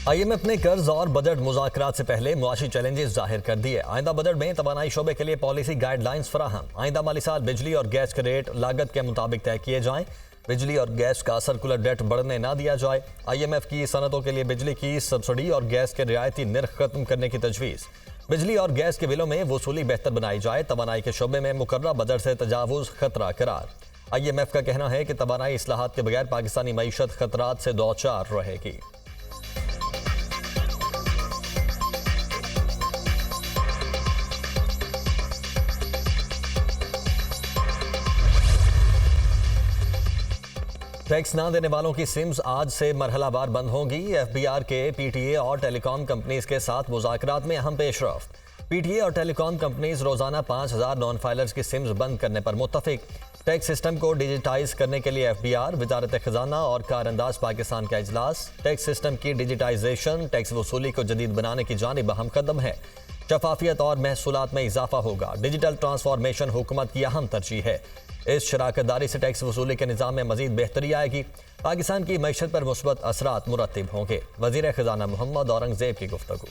IMF ने कर्ज और बजट मुज़ाकरात से पहले मुआशी चैलेंजेस जाहिर कर दिए। आइंदा बजट में तवानाई शोबे के लिए पॉलिसी गाइडलाइंस फराहम। आइंदा माली साल बिजली और गैस के रेट लागत के मुताबिक तय किए जाएं। बिजली और गैस का सर्कुलर डेट बढ़ने ना दिया जाए। IMF की सनतों के लिए बिजली की सब्सिडी और गैस के रियायती निर्ख खत्म करने की तजवीज़। बिजली और गैस के बिलों में वसूली बेहतर बनाई जाए। तवानाई के शोबे में मुकर्रर बजट से तजावुज़ खतरा करार। IMF का कहना है कि तवानाई इस्लाहात के बगैर पाकिस्तानी मईशत खतरात से दौचार रहेगी। टैक्स ना देने वालों की सिम्स आज से मरहलावार बंद होंगी। FBR के PTA और टेलीकॉम कंपनीज के साथ मुज़ाकरात में अहम पेशरफ्त। PTA और टेलीकॉम कंपनीज रोजाना 5000 नॉन फाइलर्स की सिम्स बंद करने पर मुत्तफिक। टैक्स सिस्टम को डिजिटाइज करने के लिए FBR, वजारत खजाना और कारअंदाज पाकिस्तान का इजलास। टैक्स सिस्टम की डिजिटाइजेशन टैक्स वसूली को जदीद बनाने की जानिब अहम कदम है। शफाफियत और महसूलात में इजाफा होगा। डिजिटल ट्रांसफॉर्मेशन हुकूमत की अहम तरजीह है। इस शराकतदारी से टैक्स वसूली के निज़ाम में मजीद बेहतरी आएगी। पाकिस्तान की मईशत पर मुस्बत असरात मुरत्तिब होंगे। वज़ीर खजाना मोहम्मद औरंगजेब की गुफ्तगू।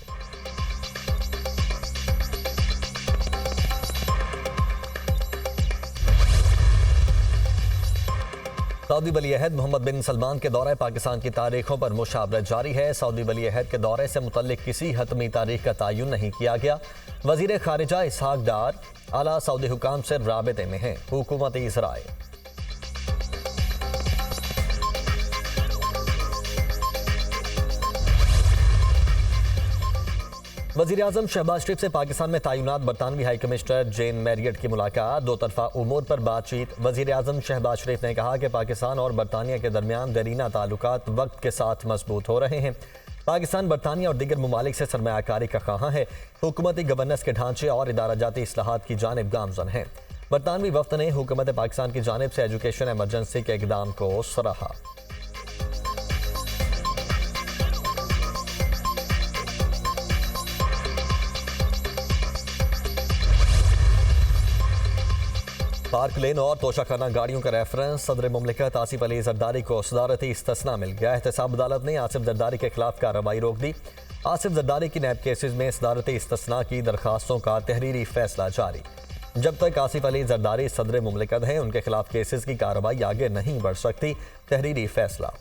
सऊदी वली अहद मोहम्मद बिन सलमान के दौरे पाकिस्तान की तारीखों पर मुशावरत जारी है। सऊदी वली अहद के दौरे से मुतल्लिक किसी हतमी तारीख का तयन नहीं किया गया। वज़ीर खारिजा इसहाक डार आला सऊदी हुकाम से राबते में हैं। हुकूमत इसराइल वज़ीर-ए-आज़म शहबाज शरीफ से पाकिस्तान में तैनात बरतानवी हाई कमिश्नर जेन मैरियट की मुलाकात। दो तरफा उमूर पर बातचीत। वज़ीर-ए-आज़म शहबाज शरीफ ने कहा कि पाकिस्तान और बरतानिया के दरमियान देरीना ताल्लुकात वक्त के साथ मजबूत हो रहे हैं। पाकिस्तान बरतानिया और दीगर ममालिक से सरमायाकारी का ख़्वाह है। हुकूमती गवर्नेंस के ढांचे और इदारा जाती इस्लाहात की जानिब गामजन है। बरतानवी वफ्द ने हुकूमत पाकिस्तान की जानिब से एजुकेशन एमरजेंसी के इक़दाम को सराहा। पार्क लेन और तोशाखाना गाड़ियों का रेफरेंस। सदर मुमलिकत आसिफ अली जरदारी को सदारती इस्तिस्ना मिल गया। एहतसाब अदालत ने आसिफ जरदारी के खिलाफ कार्रवाई रोक दी। आसिफ जरदारी की नैब केसेस में सदारती इस्तिस्ना की दरखास्तों का तहरीरी फैसला जारी। जब तक आसिफ अली जरदारी सदर मुमलिकत हैं, उनके खिलाफ केसेस की कार्रवाई आगे नहीं बढ़ सकती। तहरीरी फैसला।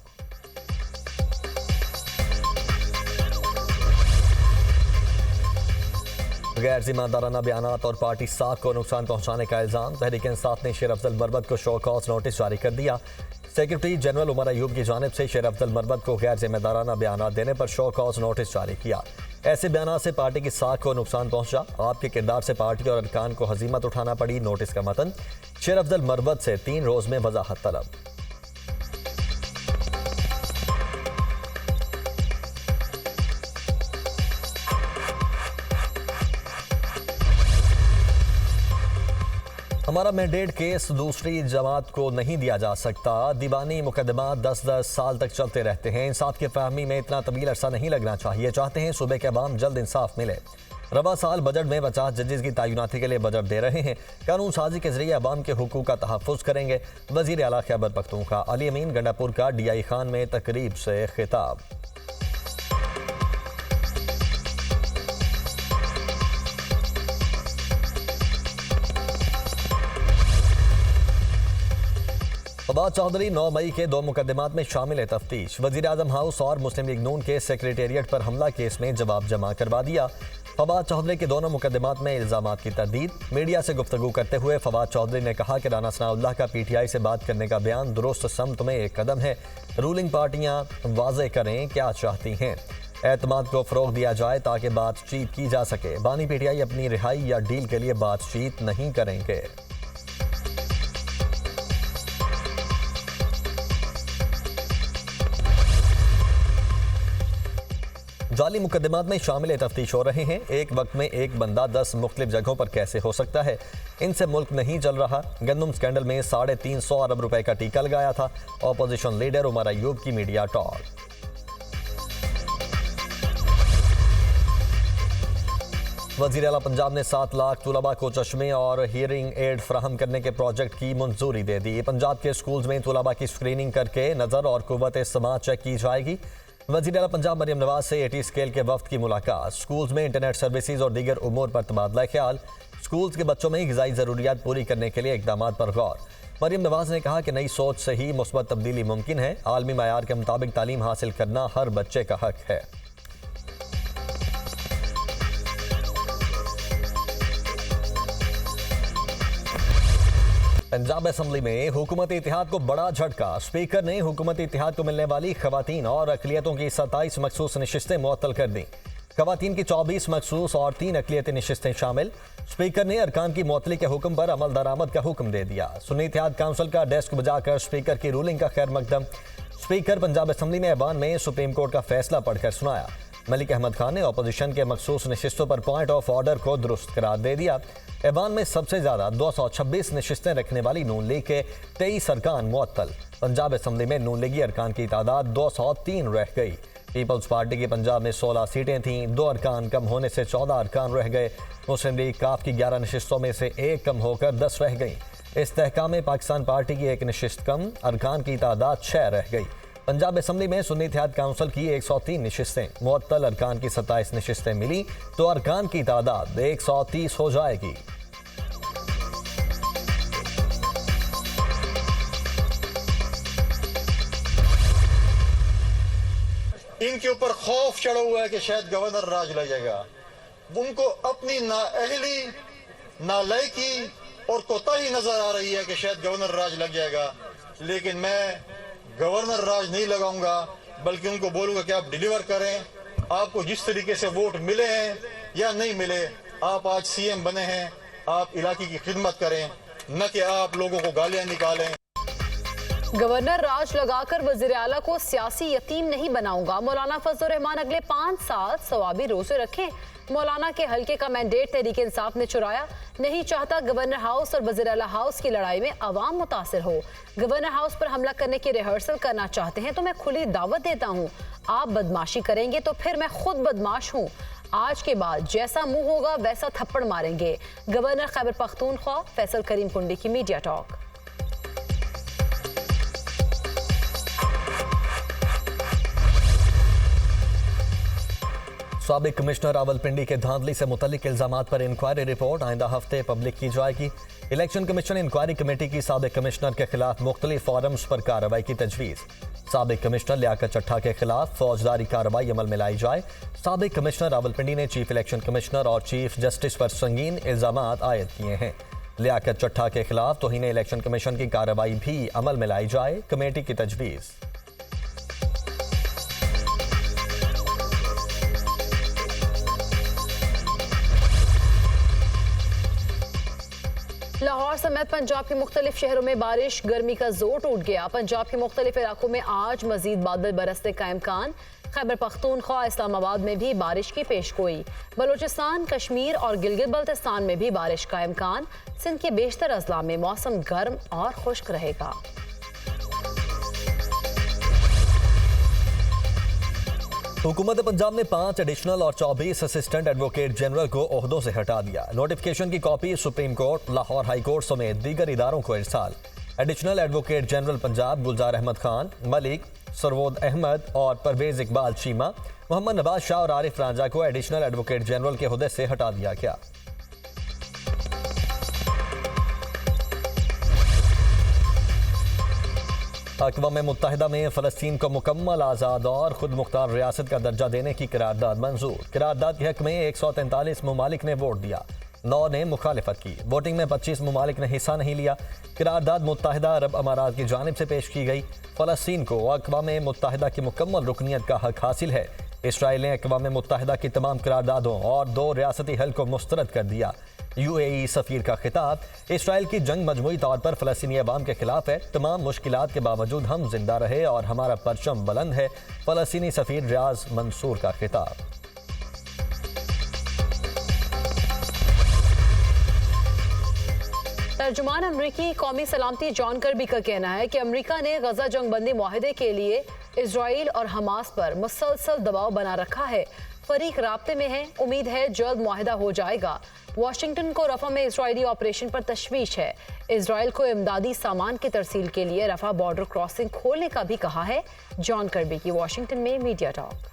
गैर जिम्मेदाराना बयानात और पार्टी साख को नुकसान पहुंचाने का इल्जाम। तहरीक इंसाफ ने शेर अफजल मरवत को शो कॉज नोटिस जारी कर दिया। सेक्रेटरी जनरल उमर अयूब की जानिब से शेर अफजल मरवत को गैर जिम्मेदाराना बयानात देने पर शो कॉज नोटिस जारी किया। ऐसे बयानात से पार्टी की साख को नुकसान पहुंचा। आपके किरदार से पार्टी और अरकान को हजीमत उठाना पड़ी। नोटिस का मतन शेर अफजल मरवत से 3 रोज में वजाहत तलब। हमारा मैंडेट केस दूसरी जमात को नहीं दिया जा सकता। दीवानी मुकदमा 10-10 साल तक चलते रहते हैं। इंसाफ की फहमी में इतना तवील अरसा नहीं लगना चाहिए। चाहते हैं सूबे के अवाम जल्द इंसाफ मिले। रवा साल बजट में 50 जजेस की तैनाती के लिए बजट दे रहे हैं। कानून साजी के जरिए अवाम के हुकूक का तहफ़्फ़ुज़ करेंगे। वज़ीर आला खैबर पख्तूनख्वा अली अमीन गंडापुर का DI खान में तकरीब से खिताब। फवाद चौधरी 9 मई के 2 मुकदमात में शामिल है तफ्तीश। वज़ीर-ए-आज़म हाउस और मुस्लिम लीग नून के सेक्रेटेरिएट पर हमला केस में जवाब जमा करवा दिया। फवाद चौधरी के दोनों मुकदमात में इल्जामात की तरदीद। मीडिया से गुफ्तगू करते हुए फवाद चौधरी ने कहा कि राना सनाउल्लाह का PTI से बात करने का बयान दुरुस्त समत में एक कदम है। रूलिंग पार्टियां वाज़े करें क्या चाहती हैं। एतमाद को फ़रोग़ दिया जाए ताकि बातचीत की जा सके। बानी PTI अपनी रिहाई या डील के लिए बातचीत नहीं करेंगे। जाली मुकदमात में शामिल तफ्तीश हो रहे हैं। एक वक्त में एक बंदा 10 मुख्तलिफ जगहों पर कैसे हो सकता है। इनसे मुल्क नहीं चल रहा। गंदम स्कैंडल में 350 अरब रुपए का टीका लगाया था। ऑपोजिशन लीडर उमर अयूब की मीडिया टॉक। वज़ीर आला पंजाब ने 7 लाख तुलबा को चश्मे और हियरिंग एड फराहम करने के प्रोजेक्ट की मंजूरी दे दी। पंजाब के स्कूल्स में तुलबा की स्क्रीनिंग करके नज़र और कुव्वत समात चेक की जाएगी। वज़ीर आला पंजाब मरियम नवाज से एटी स्केल के वफ्द की मुलाकात। स्कूल्स में इंटरनेट सर्विसेज और दीगर उमूर पर तबादला ख्याल। स्कूल्स के बच्चों में ग़िज़ाई ज़रूरियात पूरी करने के लिए इक़दाम पर गौर। मरियम नवाज ने कहा कि नई सोच से ही मुस्बत तब्दीली मुमकिन है। आलमी मयार के मुताबिक तालीम हासिल करना हर बच्चे का हक है। पंजाब असेंबली में हुकूमत इत्तेहाद को बड़ा झटका। स्पीकर ने हुकूमत इत्तेहाद को मिलने वाली खवातीन और अक़लियतों की 27 मखसूस नशिस्तें मुअत्तल कर दी। खवातीन की 24 मखसूस और 3 अक़लियती नशिस्तें शामिल। स्पीकर ने अरकान की मुअत्तली के हुक्म पर अमल दरामद का हुक्म दे दिया। सुन्नी इत्तेहाद काउंसिल का डेस्क बजाकर स्पीकर की रूलिंग का खैर मकदम। स्पीकर पंजाब असेंबली ने ऐवान में सुप्रीम कोर्ट का फैसला पढ़कर सुनाया। मलिक अहमद खान ने अपोजिशन के मखसूस नशिस्तों पर पॉइंट ऑफ ऑर्डर को दुरुस्त करार दे दिया। ऐवान में सबसे ज्यादा 226 नशिस्तें रखने वाली नून लीग के 23 अरकान मुअत्तल। पंजाब असेंबली में नून लीगी अरकान की तादाद 203 रह गई। पीपल्स पार्टी की पंजाब में 16 सीटें थीं, 2 अरकान कम होने से 14 अरकान रह गए। मुस्लिम लीग काफ की 11 नशिस्तों में से 1 कम होकर 10 रह गई। इस्तेहकाम पाकिस्तान पार्टी की 1 नशिस्त कम, अरकान की तादाद 6 रह गई। पंजाब असेंबली में सुन्नी इत्तेहाद काउंसिल की 103 नशिस्तें, मुअत्तल अरकान की 27 नशिस्तें मिली तो अरकान की तादाद 130 हो जाएगी। इनके ऊपर खौफ चढ़ा हुआ है कि शायद गवर्नर राज लगेगा। उनको अपनी नाअहली, नालायकी और कोताही नजर आ रही है कि शायद गवर्नर राज लग जाएगा, लेकिन मैं गवर्नर राज नहीं लगाऊंगा, बल्कि उनको बोलूंगा कि आप डिलीवर करें। आपको जिस तरीके से वोट मिले हैं या नहीं मिले, आप आज सीएम बने हैं, आप इलाके की खिदमत करें, न कि आप लोगों को गालियां निकालें। गवर्नर राज लगाकर वज़ीर आला को सियासी यतीम नहीं बनाऊंगा। मौलाना फजलुर रहमान अगले 5 साल सवाबी रोजे रखें। मौलाना के हल्के का मैंडेट तहरीक इंसाफ ने चुराया। नहीं चाहता गवर्नर हाउस और वज़ीर आला हाउस की लड़ाई में अवाम मुतासिर हो। गवर्नर हाउस पर हमला करने की रिहर्सल करना चाहते हैं तो मैं खुली दावत देता हूँ। आप बदमाशी करेंगे तो फिर मैं खुद बदमाश हूँ। आज के बाद जैसा मुंह होगा वैसा थप्पड़ मारेंगे। गवर्नर खैबर पख्तूनख्वा फैसल करीम कुंडी की मीडिया टॉक। साबिक कमिश्नर रावलपिंडी के धांधली से मुतल्लिक इल्जामात पर इंक्वायरी रिपोर्ट आइंदा हफ्ते पब्लिक की जाएगी। इलेक्शन कमीशन इंक्वायरी कमेटी की साबिक कमिश्नर के खिलाफ मुख्तलिफ फॉरम्स पर कार्रवाई की तजवीज़। साबिक कमिश्नर लियाकत चट्ठा के खिलाफ फौजदारी कार्रवाई अमल में लाई जाए। साबिक कमिश्नर रावलपिंडी ने चीफ इलेक्शन कमिश्नर और चीफ जस्टिस पर संगीन इल्जामात आयद किए हैं। लियाकत चट्ठा के खिलाफ तौहीन इलेक्शन कमीशन की कार्रवाई भी अमल में लाई जाए, कमेटी की तजवीज़। लाहौर समेत पंजाब के मुख्तलिफ शहरों में बारिश, गर्मी का जोर टूट गया। पंजाब के मुख्तलिफ इलाकों में आज मजीद बादल बरसने का इम्कान। खैबर पख्तूनख्वा, इस्लामाबाद में भी बारिश की पेशगोई। बलूचिस्तान, कश्मीर और गिलगित बल्तिस्तान में भी बारिश का इम्कान। सिंध के बेशतर अजला में मौसम गर्म और खुश्क रहेगा। हुकूमत पंजाब ने 5 एडिशनल और 24 असिस्टेंट एडवोकेट जनरल को ओहदों से हटा दिया। नोटिफिकेशन की copy supreme court, Lahore high court समेत दीगर इदारों को इरसाल। एडिशनल एडवोकेट जनरल पंजाब गुलजार अहमद खान, मलिक, सरवोद अहमद और परवेज इकबाल चीमा, मोहम्मद नवाज शाह और आरिफ रांझा को एडिशनल एडवोकेट जनरल के ओहदे से हटा दिया गया। अक़वाम मुत्तहिदा में फ़लस्तीन को मुकम्मल आज़ाद और खुद मुख्तार रियासत का दर्जा देने की करारदाद मंजूर। करारदाद के हक में 143 ममालिक ने वोट दिया, 9 ने मुखालिफत की। वोटिंग में 25 ममालिक ने हिस्सा नहीं लिया। करारदाद मुत्तहिदा अरब अमारात की जानिब से पेश की गई। फ़लस्तीन को अक़वाम मुत्तहिदा की मुकम्मल रुकनीत का हक हासिल है। इसराइल ने अक़वाम मुत्तहिदा की तमाम करारदादों और 2 रियासती हल को मुस्तरद कर दिया। UAE सफ़ीर का खिताब, इसराइल की जंग मजमूई तौर पर फ़लस्तीनी अवाम के खिलाफ है। तमाम मुश्किलात के बावजूद हम जिंदा रहे और हमारा परचम बुलंद है। फ़लस्तीनी सफ़ीर रियाज मंसूर का खिताब। तर्जुमान अमरीकी कौमी सलामती जॉन कर्बी का कहना है कि अमरीका ने गजा जंग बंदी मुआहदे के लिए इसराइल और हमास पर मुसलसल दबाव बना रखा है। फरीक राब्ते में है, उम्मीद है जल्द मुआहिदा हो जाएगा। वाशिंगटन को रफा में इजरायली ऑपरेशन पर तशवीश है। इजराइल को इमदादी सामान की तरसील के लिए रफा बॉर्डर क्रॉसिंग खोलने का भी कहा है। जॉन कर्बी की वाशिंगटन में मीडिया टॉक।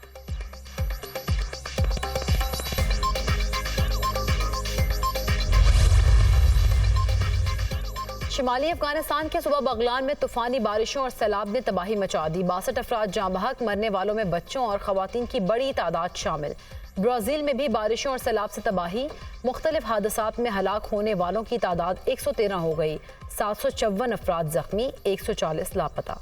शिमाली अफगानिस्तान के सूबा बगलान में तूफानी बारिशों और सैलाब ने तबाही मचा दी। 62 अफराद जाँ बहक, मरने वालों में बच्चों और खवातीन की बड़ी तादाद शामिल। ब्राज़ील में भी बारिशों और सैलाब से तबाही, मुख्तलिफ हादसात में हलाक होने वालों की तादाद 113 हो गई। 754 अफराद जख्मी, 140 लापता।